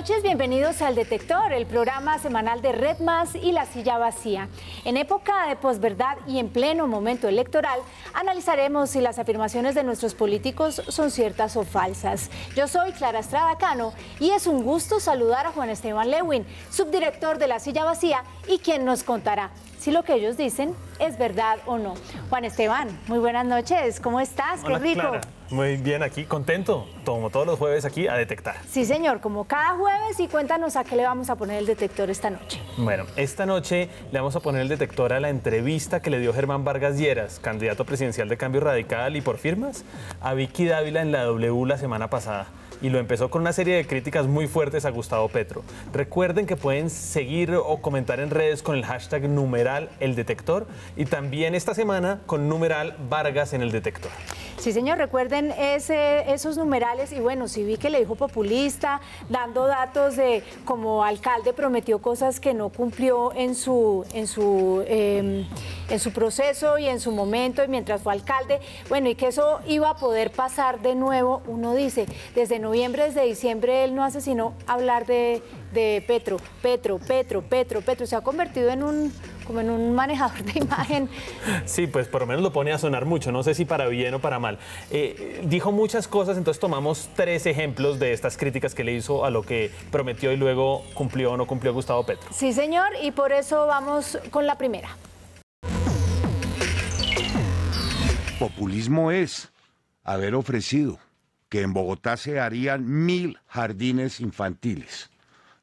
noches, bienvenidos al Detector, el programa semanal de Red Más y La Silla Vacía. En época de posverdad y en pleno momento electoral, analizaremos si las afirmaciones de nuestros políticos son ciertas o falsas. Yo soy Clara Estrada Cano y es un gusto saludar a Juan Esteban Lewin, subdirector de La Silla Vacía y quien nos contará si lo que ellos dicen es verdad o no. Juan Esteban, muy buenas noches, ¿cómo estás? Hola, qué rico. Clara. Muy bien, aquí contento, como todos los jueves aquí a detectar. Sí, señor, como cada jueves, y cuéntanos a qué le vamos a poner el detector esta noche. Bueno, esta noche le vamos a poner el detector a la entrevista que le dio Germán Vargas Lleras, candidato presidencial de Cambio Radical y por firmas, a Vicky Dávila en la W la semana pasada. Y lo empezó con una serie de críticas muy fuertes a Gustavo Petro. Recuerden que pueden seguir o comentar en redes con el hashtag #eldetector y también esta semana con #Vargas en el detector. Sí, señor, recuerden esos numerales y bueno, sí vi que le dijo populista, dando datos de como alcalde prometió cosas que no cumplió en su proceso y en su momento y mientras fue alcalde, bueno, y que eso iba a poder pasar de nuevo. Uno dice, desde noviembre, desde diciembre él no hace sino hablar de Petro, se ha convertido en como en un manejador de imagen. Sí, pues por lo menos lo pone a sonar mucho, no sé si para bien o para mal. Dijo muchas cosas, entonces tomamos 3 ejemplos de estas críticas que le hizo a lo que prometió y luego cumplió o no cumplió Gustavo Petro. Sí, señor, y por eso vamos con la primera. Populismo es haber ofrecido que en Bogotá se harían 1000 jardines infantiles.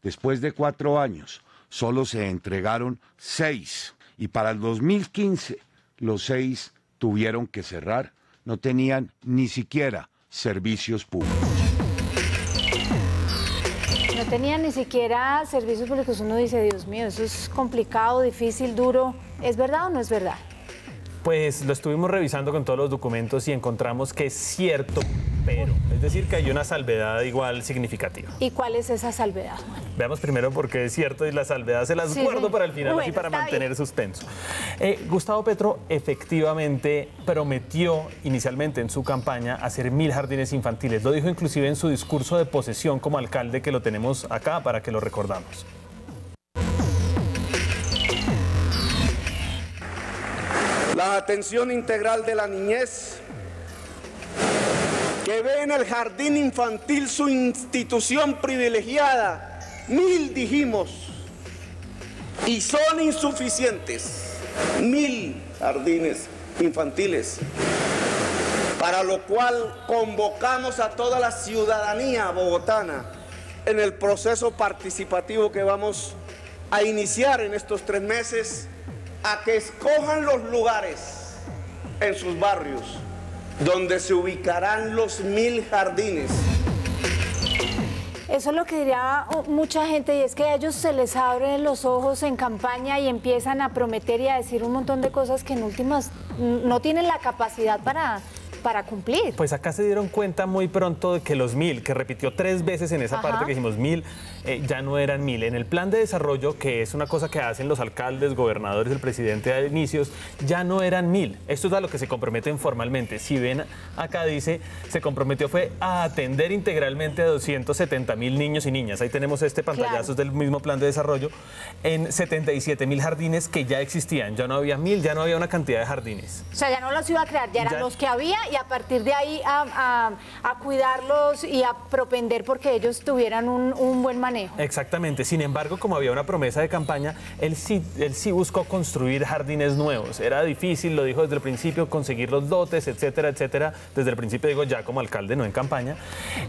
Después de 4 años, solo se entregaron 6. Y para el 2015, los 6 tuvieron que cerrar. No tenían ni siquiera servicios públicos. No tenían ni siquiera servicios públicos. Uno dice, Dios mío, eso es complicado, difícil, duro. ¿Es verdad o no es verdad? Pues lo estuvimos revisando con todos los documentos y encontramos que es cierto, pero es decir que hay una salvedad igual significativa. ¿Y cuál es esa salvedad, Juan? Veamos primero por qué es cierto y la salvedad se las guardo para el final, así para mantener suspenso. Gustavo Petro efectivamente prometió inicialmente en su campaña hacer 1000 jardines infantiles. Lo dijo inclusive en su discurso de posesión como alcalde, que lo tenemos acá para que lo recordamos. La atención integral de la niñez, que ve en el jardín infantil su institución privilegiada. 1000 dijimos, y son insuficientes. 1000 jardines infantiles, para lo cual convocamos a toda la ciudadanía bogotana en el proceso participativo que vamos a iniciar en estos 3 meses, a que escojan los lugares en sus barrios donde se ubicarán los 1000 jardines. Eso es lo que diría mucha gente, y es que a ellos se les abren los ojos en campaña y empiezan a prometer y a decir un montón de cosas que en últimas no tienen la capacidad para cumplir. Pues acá se dieron cuenta muy pronto de que los 1000, que repitió 3 veces en esa parte que dijimos 1000, ya no eran 1000. En el plan de desarrollo, que es una cosa que hacen los alcaldes, gobernadores, el presidente a inicios, ya no eran 1000. Esto es a lo que se comprometen formalmente. Si ven, acá dice, se comprometió fue a atender integralmente a 270.000 niños y niñas. Ahí tenemos este pantallazo del mismo plan de desarrollo, en 77.000 jardines que ya existían. Ya no había 1000, ya no había una cantidad de jardines. O sea, ya no los iba a crear, ya eran los que había, y a partir de ahí a cuidarlos y a propender porque ellos tuvieran un buen manejo. Exactamente. Sin embargo, como había una promesa de campaña, él sí buscó construir jardines nuevos. Era difícil, lo dijo desde el principio, conseguir los lotes, etcétera, etcétera. Desde el principio, digo, ya como alcalde, no en campaña.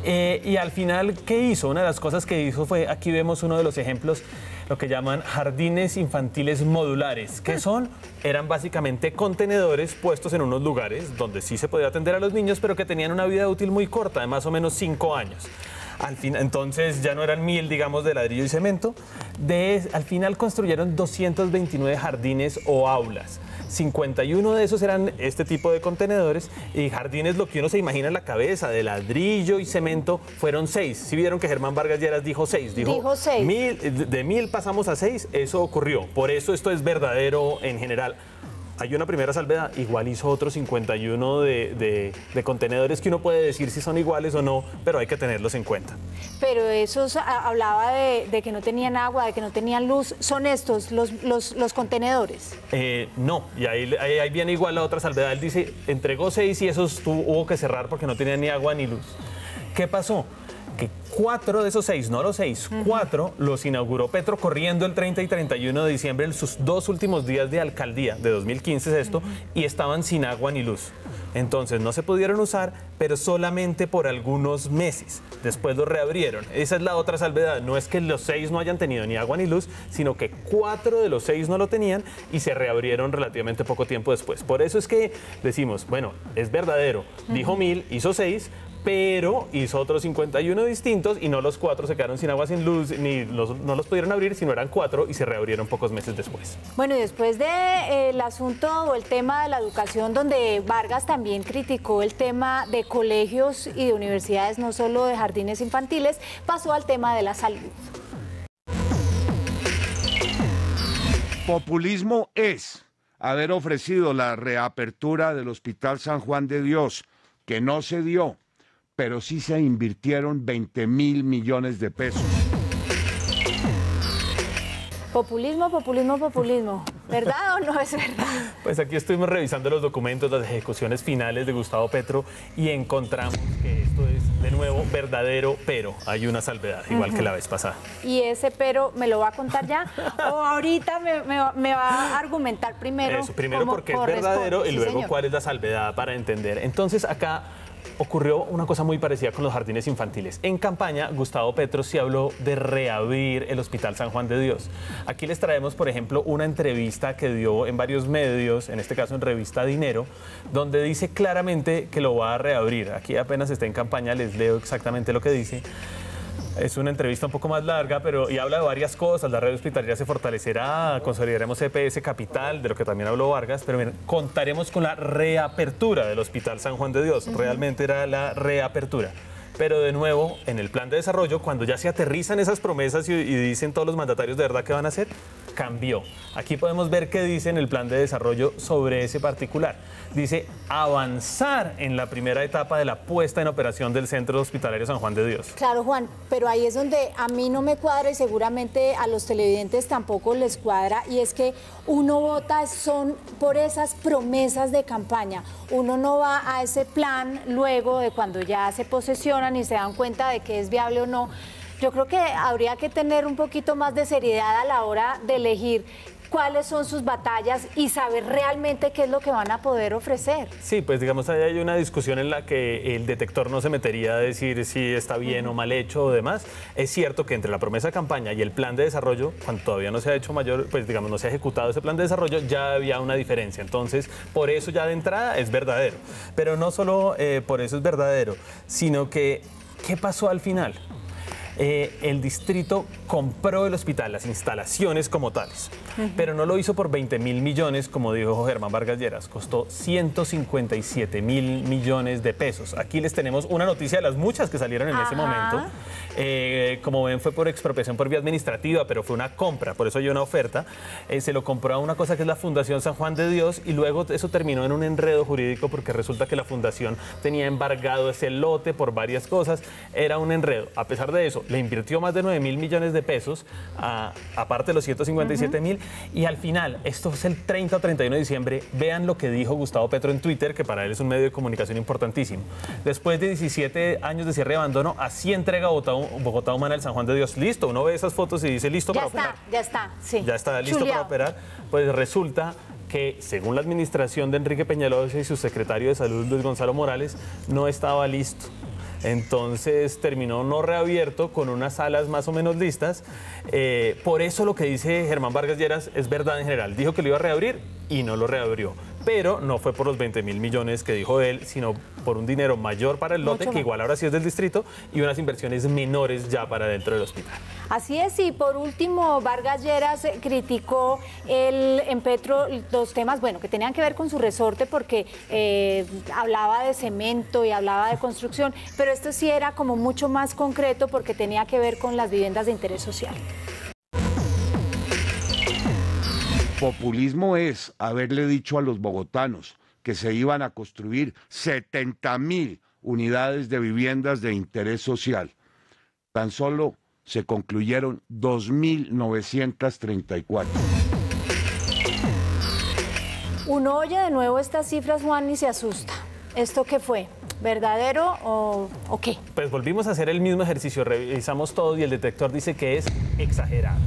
Y al final, ¿qué hizo? Una de las cosas que hizo fue, aquí vemos uno de los ejemplos, lo que llaman jardines infantiles modulares. ¿Qué son? Eran básicamente contenedores puestos en unos lugares donde sí se podía atender a los niños, pero que tenían una vida útil muy corta, de más o menos 5 años. Al fin, entonces ya no eran 1000, digamos, de ladrillo y cemento. Al final construyeron 229 jardines o aulas. 51 de esos eran este tipo de contenedores, y jardines, lo que uno se imagina en la cabeza, de ladrillo y cemento, fueron 6. Si vieron que Germán Vargas Lleras dijo 6. Dijo 6. De 1000 pasamos a 6, eso ocurrió. Por eso esto es verdadero en general. hay una primera salvedad, igual hizo otros 51 de contenedores que uno puede decir si son iguales o no, pero hay que tenerlos en cuenta. Pero esos hablaba de que no tenían agua, de que no tenían luz. ¿Son estos los contenedores? No, y ahí viene igual la otra salvedad. Él dice, entregó 6 y esos hubo que cerrar porque no tenían ni agua ni luz. ¿Qué pasó? Que 4 de esos 6, no los 6, 4 los inauguró Petro corriendo el 30 y 31 de diciembre, en sus 2 últimos días de alcaldía, de 2015 es esto, y estaban sin agua ni luz. Entonces no se pudieron usar, pero solamente por algunos meses. Después los reabrieron. Esa es la otra salvedad. No es que los 6 no hayan tenido ni agua ni luz, sino que 4 de los 6 no lo tenían y se reabrieron relativamente poco tiempo después. Por eso es que decimos, bueno, es verdadero. Dijo 1000, hizo 6, pero hizo otros 51 distintos y no los 4 se quedaron sin agua, sin luz, ni no los pudieron abrir, sino eran 4 y se reabrieron pocos meses después. Bueno, y después del asunto o el tema de la educación, donde Vargas también criticó el tema de colegios y de universidades, no solo de jardines infantiles, pasó al tema de la salud. Populismo es haber ofrecido la reapertura del Hospital San Juan de Dios, que no se dio, pero sí se invirtieron 20.000 millones de pesos. Populismo, populismo, populismo. ¿Verdad o no es verdad? Pues aquí estuvimos revisando los documentos, las ejecuciones finales de Gustavo Petro y encontramos que esto es, de nuevo, verdadero, pero hay una salvedad, igual que la vez pasada. ¿Y ese pero me lo va a contar ya? ¿O ahorita me va a argumentar primero? Eso, primero porque es verdadero y Sí, luego señor. cuál es la salvedad para entender. Entonces acá ocurrió una cosa muy parecida con los jardines infantiles. En campaña, Gustavo Petro sí habló de reabrir el Hospital San Juan de Dios. Aquí les traemos, por ejemplo, una entrevista que dio en varios medios, en este caso en Revista Dinero, donde dice claramente que lo va a reabrir. Aquí apenas está en campaña, les leo exactamente lo que dice. Es una entrevista un poco más larga, pero y habla de varias cosas. La red hospitalaria se fortalecerá, consolidaremos EPS Capital, de lo que también habló Vargas, pero miren, contaremos con la reapertura del Hospital San Juan de Dios. Realmente era la reapertura. Pero de nuevo, en el plan de desarrollo, cuando ya se aterrizan esas promesas y dicen todos los mandatarios de verdad que van a hacer, cambió. Aquí podemos ver qué dice en el plan de desarrollo sobre ese particular. Dice avanzar en la primera etapa de la puesta en operación del Centro Hospitalario San Juan de Dios. Claro, Juan, pero ahí es donde a mí no me cuadra y seguramente a los televidentes tampoco les cuadra, y es que uno vota son por esas promesas de campaña. Uno no va a ese plan luego de cuando ya se posesionan y se dan cuenta de que es viable o no. Yo creo que habría que tener un poquito más de seriedad a la hora de elegir cuáles son sus batallas y saber realmente qué es lo que van a poder ofrecer. Sí, pues digamos, ahí hay una discusión en la que el detector no se metería a decir si está bien o mal hecho o demás. Es cierto que entre la promesa de campaña y el plan de desarrollo, cuando todavía no se ha hecho mayor, pues digamos, no se ha ejecutado ese plan de desarrollo, ya había una diferencia. Entonces, por eso ya de entrada es verdadero. Pero no solo por eso es verdadero, sino que, ¿qué pasó al final? El distrito compró el hospital, las instalaciones como tales, pero no lo hizo por 20.000 millones, como dijo Germán Vargas Lleras, costó 157.000 millones de pesos. Aquí les tenemos una noticia de las muchas que salieron en ese momento. Como ven, fue por expropiación por vía administrativa, pero fue una compra, por eso hay una oferta. Se lo compró a una cosa que es la Fundación San Juan de Dios y luego eso terminó en un enredo jurídico porque resulta que la fundación tenía embargado ese lote por varias cosas. Era un enredo. A pesar de eso, le invirtió más de 9.000 millones de pesos, aparte de los 157.000, y al final, esto es el 30 o 31 de diciembre, vean lo que dijo Gustavo Petro en Twitter, que para él es un medio de comunicación importantísimo. Después de 17 años de cierre y abandono, así entrega Bogotá Humana el San Juan de Dios. Listo, uno ve esas fotos y dice listo para operar. Ya está, sí. Ya está listo para operar. Pues resulta que, según la administración de Enrique Peñalosa y su secretario de Salud, Luis Gonzalo Morales, no estaba listo. Entonces terminó no reabierto con unas salas más o menos listas. Por eso lo que dice Germán Vargas Lleras es verdad en general. Dijo que lo iba a reabrir y no lo reabrió. Pero no fue por los 20.000 millones que dijo él, sino por un dinero mayor para el lote, que igual ahora sí es del distrito, y unas inversiones menores ya para dentro del hospital. Así es, y por último, Vargas Lleras criticó en Petro los temas, bueno, que tenían que ver con su resorte, porque hablaba de cemento y hablaba de construcción, pero esto sí era como mucho más concreto porque tenía que ver con las viviendas de interés social. Populismo es haberle dicho a los bogotanos que se iban a construir 70.000 unidades de viviendas de interés social. Tan solo se concluyeron 2.934. Uno oye de nuevo estas cifras, Juan, y se asusta. ¿Esto qué fue? ¿Verdadero o qué? Pues volvimos a hacer el mismo ejercicio, revisamos todo y el detector dice que es exagerado.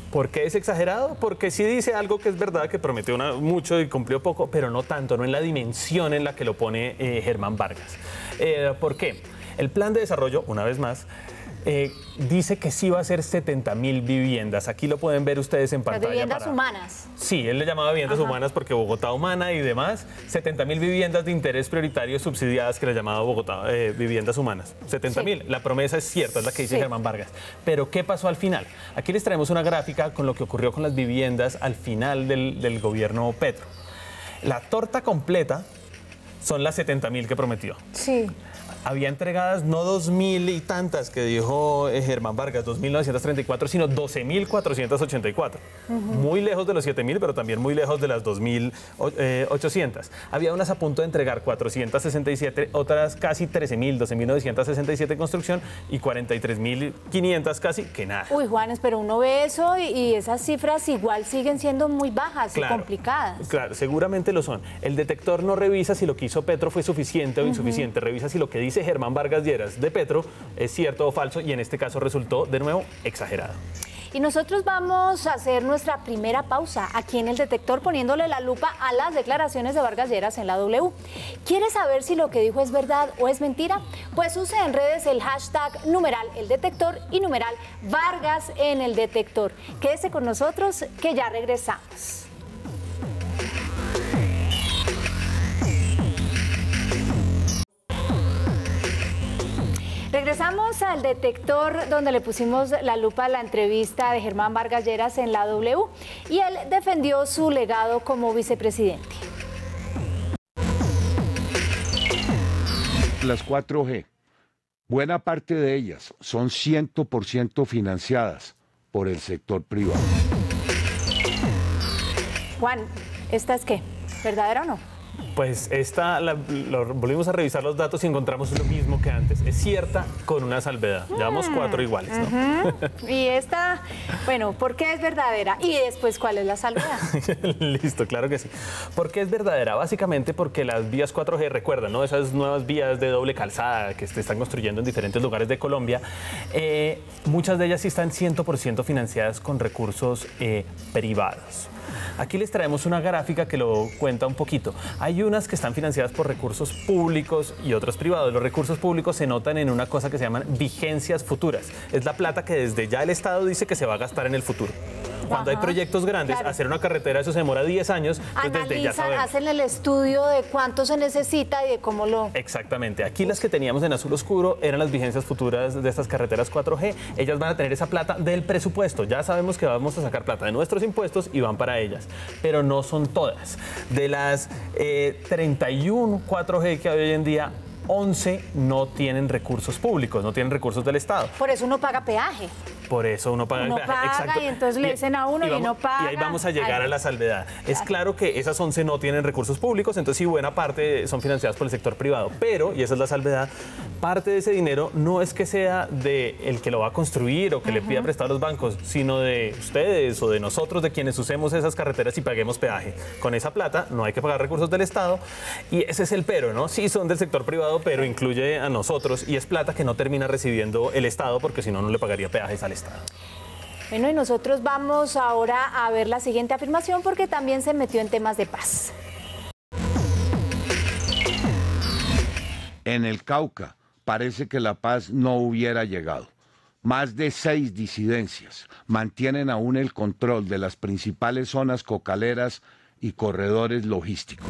¿Por qué es exagerado? Porque sí dice algo que es verdad, que prometió mucho y cumplió poco, pero no tanto, no en la dimensión en la que lo pone Germán Vargas. ¿Por qué? El plan de desarrollo, una vez más, dice que sí va a ser 70.000 viviendas. Aquí lo pueden ver ustedes en pantalla. Las viviendas humanas. Sí, él le llamaba viviendas humanas porque Bogotá humana y demás. 70.000 viviendas de interés prioritario subsidiadas que le llamaba Bogotá viviendas humanas. 70.000. Sí. La promesa es cierta, es la que dice Germán Vargas. Pero ¿qué pasó al final? Aquí les traemos una gráfica con lo que ocurrió con las viviendas al final del gobierno Petro. La torta completa son las 70.000 que prometió. Sí. Había entregadas no 2.000 y tantas que dijo Germán Vargas, 2.934, sino 12.484. Muy lejos de los 7.000, pero también muy lejos de las 2.800. Había unas a punto de entregar 467, otras casi 13.000, 12.967 en construcción y 43.500 casi que nada. Uy, Juanes, pero uno ve eso y esas cifras igual siguen siendo muy bajas y complicadas. Claro, seguramente lo son. El detector no revisa si lo que hizo Petro fue suficiente o insuficiente, revisa si lo que dice Germán Vargas Lleras de Petro es cierto o falso, y en este caso resultó de nuevo exagerado. Y nosotros vamos a hacer nuestra primera pausa aquí en El Detector, poniéndole la lupa a las declaraciones de Vargas Lleras en la W. ¿Quiere saber si lo que dijo es verdad o es mentira? Pues use en redes el hashtag #ElDetector y #Vargas en El Detector. Quédese con nosotros que ya regresamos. Regresamos al detector donde le pusimos la lupa a la entrevista de Germán Vargas Lleras en la W y él defendió su legado como vicepresidente. Las 4G, buena parte de ellas son 100% financiadas por el sector privado. Juan, ¿esta es qué? ¿Verdadera o no? Pues volvimos a revisar los datos y encontramos lo mismo que antes. Es cierta con una salvedad. Llevamos 4 iguales, ¿no? Y esta, bueno, ¿por qué es verdadera? Y después, ¿cuál es la salvedad? Listo, claro que sí. ¿Por qué es verdadera? Básicamente porque las vías 4G, recuerdan, ¿no? Esas nuevas vías de doble calzada que se están construyendo en diferentes lugares de Colombia, muchas de ellas sí están 100% financiadas con recursos privados. Aquí les traemos una gráfica que lo cuenta un poquito. Hay unas que están financiadas por recursos públicos y otras privados. Los recursos públicos se notan en una cosa que se llaman vigencias futuras. Es la plata que desde ya el Estado dice que se va a gastar en el futuro. Cuando hay proyectos grandes, hacer una carretera, eso se demora 10 años. Analizan, hacen el estudio de cuánto se necesita y de cómo lo... Exactamente. Aquí las que teníamos en azul oscuro eran las vigencias futuras de estas carreteras 4G. Ellas van a tener esa plata del presupuesto. Ya sabemos que vamos a sacar plata de nuestros impuestos y van para ellas. Pero no son todas. De las 31 4G que hay hoy en día, 11 no tienen recursos públicos, no tienen recursos del Estado. Por eso uno paga peaje. Por eso uno paga el peaje. Exacto. Y entonces le dicen a uno y no paga. Y ahí vamos a llegar a la salvedad. Es claro que esas 11 no tienen recursos públicos, entonces sí, buena parte son financiadas por el sector privado. Pero, y esa es la salvedad, parte de ese dinero no es que sea del que lo va a construir o que le pida prestado a los bancos, sino de ustedes o de nosotros, de quienes usemos esas carreteras y paguemos peaje. Con esa plata no hay que pagar recursos del Estado y ese es el pero, ¿no? Sí son del sector privado, pero incluye a nosotros y es plata que no termina recibiendo el Estado porque si no, no le pagaría peajes al Estado. Bueno, y nosotros vamos ahora a ver la siguiente afirmación porque también se metió en temas de paz. En el Cauca parece que la paz no hubiera llegado. Más de 6 disidencias mantienen aún el control de las principales zonas cocaleras y corredores logísticos.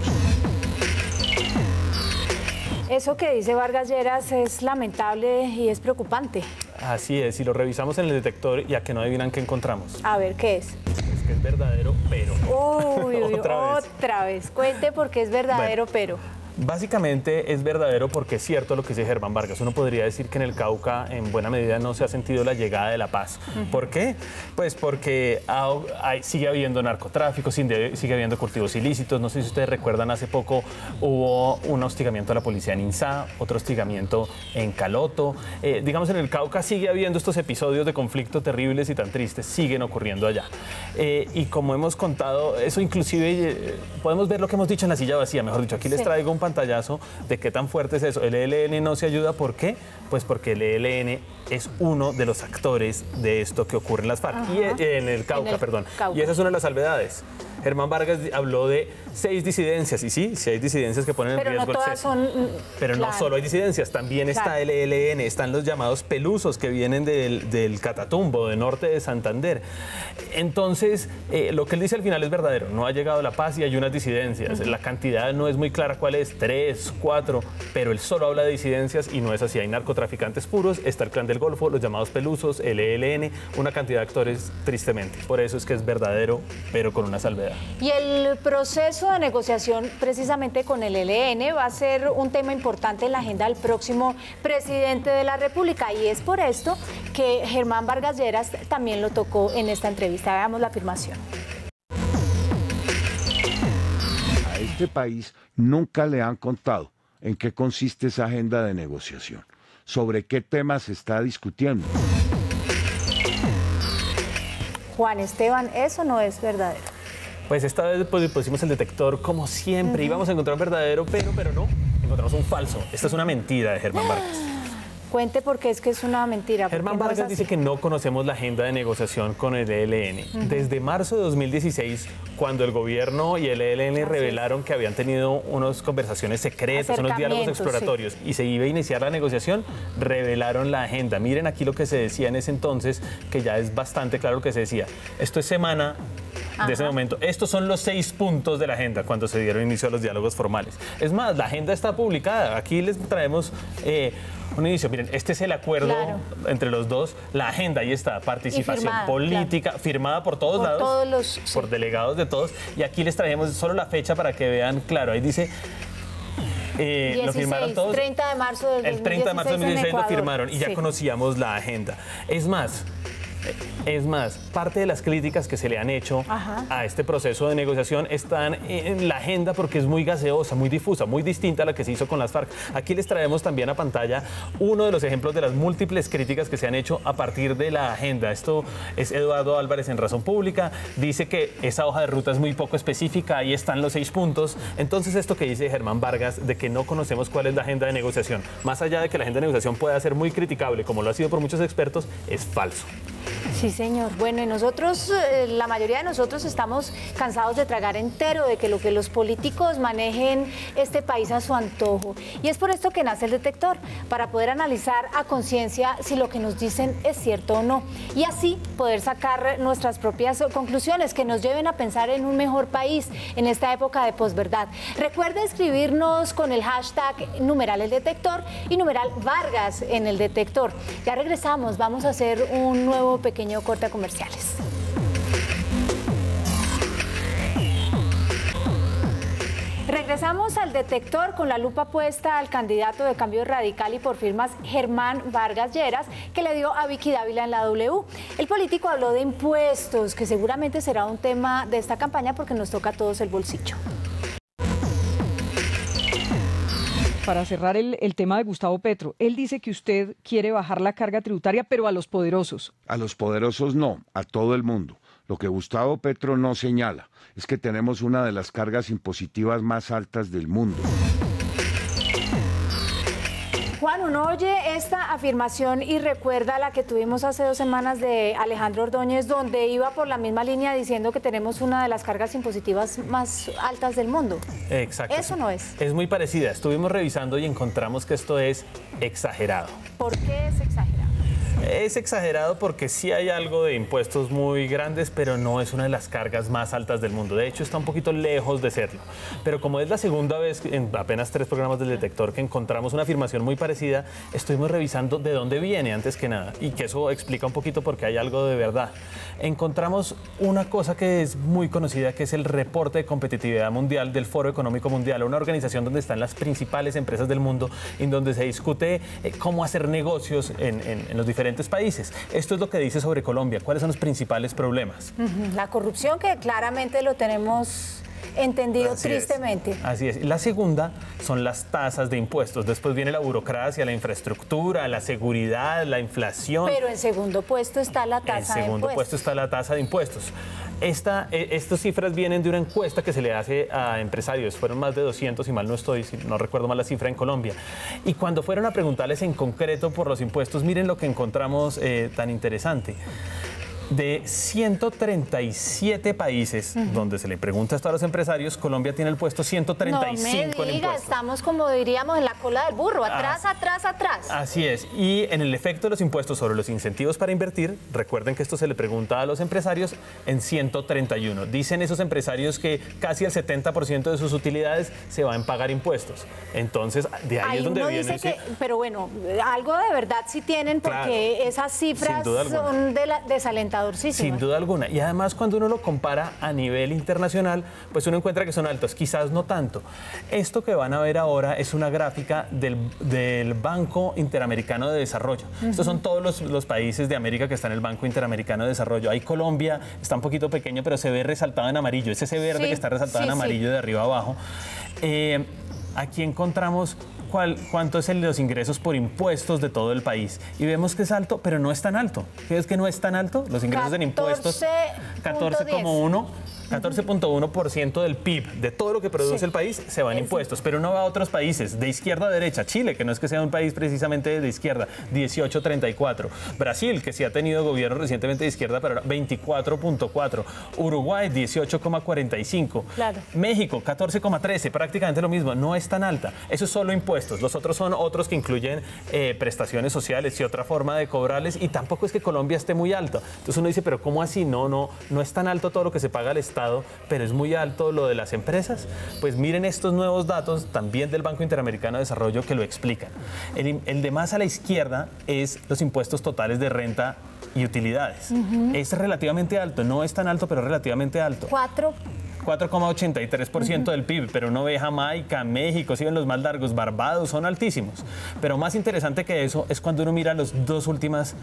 Eso que dice Vargas Lleras es lamentable y es preocupante. Así es, y lo revisamos en el detector y a que no adivinan qué encontramos. A ver, ¿qué es? Es que es verdadero, pero. Uy, otra vez. Cuente por qué es verdadero, pero. Básicamente es verdadero porque es cierto lo que dice Germán Vargas. Uno podría decir que en el Cauca en buena medida no se ha sentido la llegada de la paz. ¿Por qué? Pues porque sigue habiendo narcotráfico, sigue habiendo cultivos ilícitos. No sé si ustedes recuerdan, hace poco hubo un hostigamiento a la policía en Inzá, otro hostigamiento en Caloto. Digamos, en el Cauca sigue habiendo estos episodios de conflicto terribles y tan tristes, siguen ocurriendo allá. Y como hemos contado, eso inclusive podemos ver lo que hemos dicho en La Silla Vacía, mejor dicho. Aquí les traigo un pantallazo de qué tan fuerte es eso. El ELN no se ayuda, ¿por qué? Pues porque el ELN es uno de los actores de esto que ocurre en las FARC, en el Cauca, perdón. Y esa es una de las salvedades. Germán Vargas habló de 6 disidencias, y sí, hay disidencias que ponen en riesgo el cese. Pero no solo hay disidencias, también está el ELN, están los llamados pelusos que vienen del Catatumbo, del norte de Santander. Entonces, lo que él dice al final es verdadero, no ha llegado la paz y hay unas disidencias. La cantidad no es muy clara cuál es, 3, 4, pero él solo habla de disidencias y no es así. Hay narcotraficantes puros, está el Clan del Golfo, los llamados pelusos, el ELN, una cantidad de actores tristemente. Por eso es que es verdadero, pero con una salvedad. Y el proceso de negociación precisamente con el ELN va a ser un tema importante en la agenda del próximo presidente de la República, y es por esto que Germán Vargas Lleras también lo tocó en esta entrevista. Veamos la afirmación. A este país nunca le han contado en qué consiste esa agenda de negociación, sobre qué temas se está discutiendo. Juan Esteban, eso no es verdadero. Pues esta vez pusimos el detector como siempre, íbamos a encontrar un verdadero, pero no, encontramos un falso. Esta es una mentira de Germán Vargas. Cuente por qué es que es una mentira. Germán Vargas dice que no conocemos la agenda de negociación con el ELN. Desde marzo de 2016, cuando el gobierno y el ELN revelaron que habían tenido unas conversaciones secretas, unos diálogos exploratorios, y se iba a iniciar la negociación, revelaron la agenda. Miren aquí lo que se decía en ese entonces, que ya es bastante claro lo que se decía. Esto es semana de ese momento. Estos son los 6 puntos de la agenda cuando se dieron inicio a los diálogos formales. Es más, la agenda está publicada. Aquí les traemos un inicio. Miren, este es el acuerdo entre los dos. La agenda, ahí está, participación política, firmada por todos lados, por delegados de todos. Y aquí les traemos solo la fecha para que vean, claro, ahí dice... 16, lo firmaron todos. 30 de marzo del 2016. El 30 de marzo del 2016 lo firmaron y ya conocíamos la agenda. Es más, parte de las críticas que se le han hecho a este proceso de negociación están en la agenda porque es muy gaseosa, muy difusa, muy distinta a la que se hizo con las FARC. Aquí les traemos también a pantalla uno de los ejemplos de las múltiples críticas que se han hecho a partir de la agenda. Esto es Eduardo Álvarez en Razón Pública. Dice que esa hoja de ruta es muy poco específica, ahí están los 6 puntos. Entonces, esto que dice Germán Vargas de que no conocemos cuál es la agenda de negociación, más allá de que la agenda de negociación pueda ser muy criticable, como lo ha sido por muchos expertos, es falso. Sí, señor. Bueno, y nosotros, la mayoría de nosotros estamos cansados de tragar entero, de que los políticos manejen este país a su antojo. Y es por esto que nace el detector, para poder analizar a conciencia si lo que nos dicen es cierto o no. Y así poder sacar nuestras propias conclusiones que nos lleven a pensar en un mejor país en esta época de posverdad. Recuerde escribirnos con el hashtag #el-detector y #Vargas en el detector. Ya regresamos, vamos a hacer un nuevo pequeño corte a comerciales. Regresamos al detector con la lupa puesta al candidato de Cambio Radical y por firmas Germán Vargas Lleras, que le dio a Vicky Dávila en la W. El político habló de impuestos, que seguramente será un tema de esta campaña porque nos toca a todos el bolsillo. Para cerrar el tema de Gustavo Petro, él dice que usted quiere bajar la carga tributaria, pero a los poderosos. A los poderosos no, a todo el mundo. Lo que Gustavo Petro no señala es que tenemos una de las cargas impositivas más altas del mundo. Juan, uno oye esta afirmación y recuerda la que tuvimos hace 2 semanas de Alejandro Ordóñez, donde iba por la misma línea diciendo que tenemos una de las cargas impositivas más altas del mundo. Exacto. Eso no es. Es muy parecida. Estuvimos revisando y encontramos que esto es exagerado. ¿Por qué es exagerado? Es exagerado porque sí hay algo de impuestos muy grandes, pero no es una de las cargas más altas del mundo. De hecho, está un poquito lejos de serlo. Pero como es la segunda vez en apenas 3 programas del detector que encontramos una afirmación muy parecida, estuvimos revisando de dónde viene antes que nada y que eso explica un poquito porque hay algo de verdad. Encontramos una cosa que es muy conocida, que es el reporte de competitividad mundial del Foro Económico Mundial, una organización donde están las principales empresas del mundo, en donde se discute cómo hacer negocios en los diferentes países. Esto es lo que dice sobre Colombia. ¿Cuáles son los principales problemas? La corrupción, que claramente lo tenemos entendido tristemente. Así es. La segunda son las tasas de impuestos. Después viene la burocracia, la infraestructura, la seguridad, la inflación. Pero en segundo puesto está la tasa de impuestos. En segundo puesto está la tasa de impuestos. Estas cifras vienen de una encuesta que se le hace a empresarios. Fueron más de 200, si mal no estoy, si no recuerdo mal la cifra, en Colombia. Y cuando fueron a preguntarles en concreto por los impuestos, miren lo que encontramos tan interesante. De 137 países donde se le pregunta esto a los empresarios, Colombia tiene el puesto 135 en impuestos. Estamos, como diríamos, en la cola del burro, atrás, atrás, atrás. Así es. Y en el efecto de los impuestos sobre los incentivos para invertir, recuerden que esto se le pregunta a los empresarios, en 131. Dicen esos empresarios que casi el 70% de sus utilidades se va en pagar impuestos. Entonces, de ahí es donde viene ese... Pero bueno, algo de verdad sí tienen, porque claro, esas cifras son desalentadoras. Sin duda alguna. Y además, cuando uno lo compara a nivel internacional, pues uno encuentra que son altos, quizás no tanto. Esto que van a ver ahora es una gráfica del Banco Interamericano de Desarrollo. Estos son todos los países de América que están en el Banco Interamericano de Desarrollo. Ahí Colombia está un poquito pequeño, pero se ve resaltado en amarillo. Es ese verde que está resaltado en amarillo de arriba a abajo. Aquí encontramos cuánto es los ingresos por impuestos de todo el país. Y vemos que es alto, pero no es tan alto. ¿Qué es que no es tan alto? Los ingresos en impuestos, 14.1% del PIB, de todo lo que produce el país, se va en impuestos, pero no va a otros países, de izquierda a derecha. Chile, que no es que sea un país precisamente de izquierda, 18.34. Brasil, que sí ha tenido gobierno recientemente de izquierda, pero 24.4. Uruguay, 18.45. Claro. México, 14.13, prácticamente lo mismo, no es tan alta. Eso es solo impuestos. Los otros son otros que incluyen prestaciones sociales y otra forma de cobrarles, y tampoco es que Colombia esté muy alto. Entonces uno dice, pero ¿cómo así? No es tan alto todo lo que se paga al Estado, pero es muy alto lo de las empresas. Pues miren estos nuevos datos también del Banco Interamericano de Desarrollo que lo explican. El de más a la izquierda es los impuestos totales de renta y utilidades. Es relativamente alto, no es tan alto, pero relativamente alto. 4,83% del PIB, pero uno ve Jamaica, México, siguen los más largos, Barbados, son altísimos. Pero más interesante que eso es cuando uno mira las dos últimas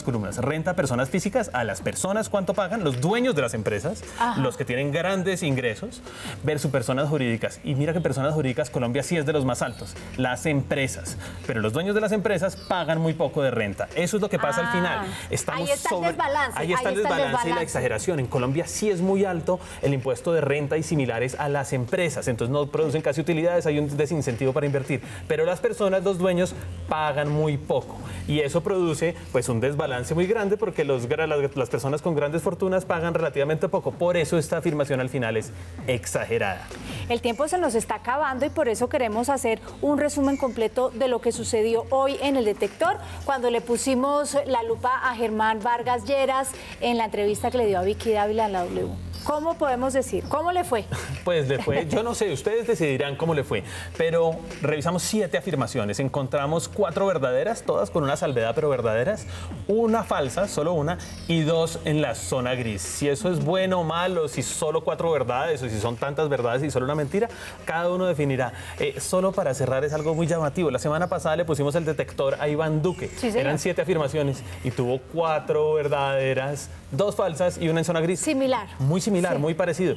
columnas. Renta a personas físicas, a las personas cuánto pagan, los dueños de las empresas, los que tienen grandes ingresos, versus personas jurídicas. Y mira que personas jurídicas, Colombia sí es de los más altos, las empresas. Pero los dueños de las empresas pagan muy poco de renta. Eso es lo que pasa al final. Ahí está el desbalance. Ahí está el desbalance y la exageración. En Colombia sí es muy alto el impuesto de renta y similares a las empresas, entonces no producen casi utilidades, hay un desincentivo para invertir, pero las personas, los dueños, pagan muy poco y eso produce pues un desbalance muy grande porque las personas con grandes fortunas pagan relativamente poco, por eso esta afirmación al final es exagerada. El tiempo se nos está acabando y por eso queremos hacer un resumen completo de lo que sucedió hoy en el detector cuando le pusimos la lupa a Germán Vargas Lleras en la entrevista que le dio a Vicky Dávila en la W. ¿Cómo podemos decir? ¿Cómo le fue? Pues le fue, yo no sé, ustedes decidirán cómo le fue, pero revisamos 7 afirmaciones, encontramos 4 verdaderas, todas con una salvedad pero verdaderas, una falsa, solo una, y 2 en la zona gris. Si eso es bueno o malo, si solo 4 verdades o si son tantas verdades y solo una mentira, cada uno definirá. Solo para cerrar es algo muy llamativo. La semana pasada le pusimos el detector a Iván Duque. Sí, eran 7 afirmaciones y tuvo 4 verdaderas, 2 falsas y una en zona gris. Similar. Muy similar, sí. Muy parecido.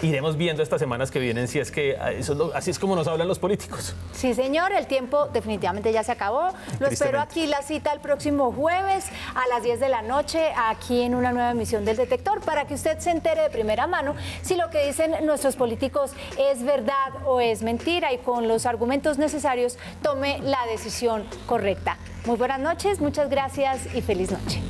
Iremos viendo estas semanas que vienen si es que así es como nos hablan los políticos. Sí, señor, el tiempo definitivamente ya se acabó. Lo espero aquí, la cita el próximo jueves a las 10 de la noche, aquí en una nueva emisión del Detector, para que usted se entere de primera mano si lo que dicen nuestros políticos es verdad o es mentira y con los argumentos necesarios tome la decisión correcta. Muy buenas noches, muchas gracias y feliz noche.